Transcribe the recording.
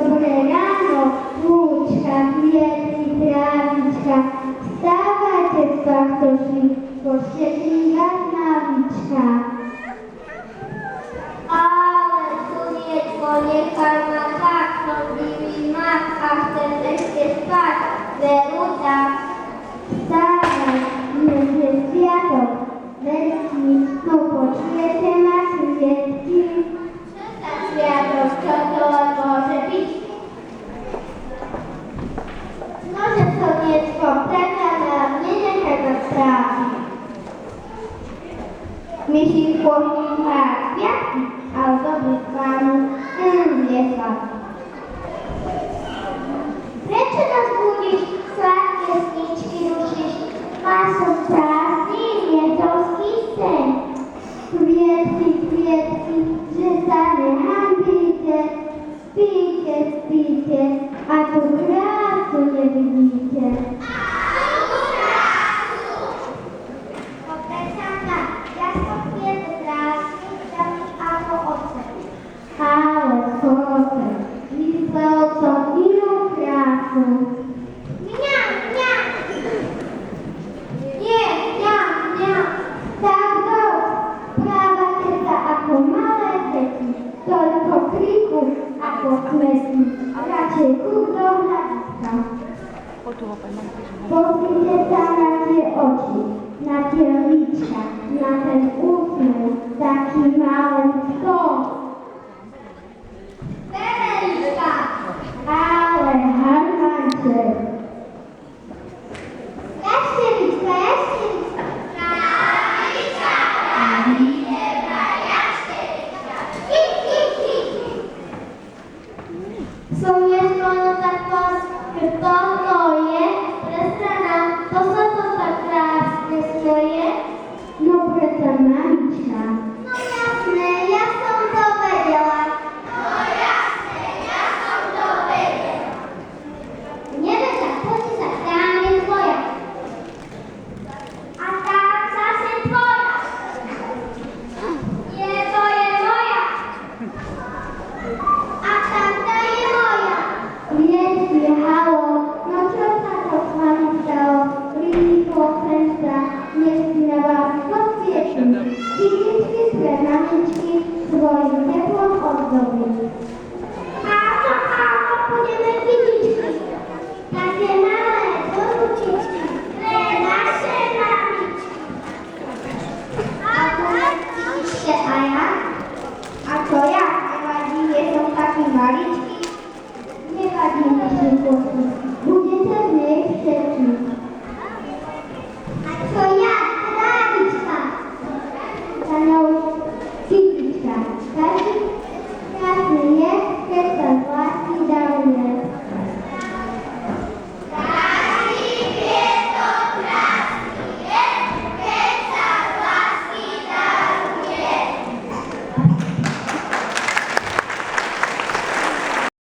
Dobre ráno, lúčka, kvietky, trávička, vstávajte z bachtoši, pošteklí vás návička. Ale slniečko, nechaj ma tak, som divý mak a chcem ešte spať, veru tak. Vstávaj, dnes je sviatok, veľký, no počujete ma kvietky? Čo za sviatok, čo to len môže byť? Nože slniečko, predsa nám nenechaj ma stráviť. Myši chodí hrať sviatky, ale dobrý s vámi nezliesla. Prečo nás budíš, sladké sníčky rušíš? Má som prázdny netovský sen. Kvietky, kvietky, že sa nehambíte. Spíte, spíte, a tú krásu nevidíte. Ale choďte, myslel som inú krásu. Mňam, mňam! Nie, mňam, mňam! Tak dosť! Správate sa ako malé deti, toľko kriku ako smeti. Radšej kúp do hľadiska. Pozrite sa na tie oči, na tie líčka, na ten úsmev, taký malý stôl. Bebelička! Ale harmanček. Jašterička, jašterička. Králička, králička, jašterička. Hip, hip, hip. Slniečko, no tak vás, keď to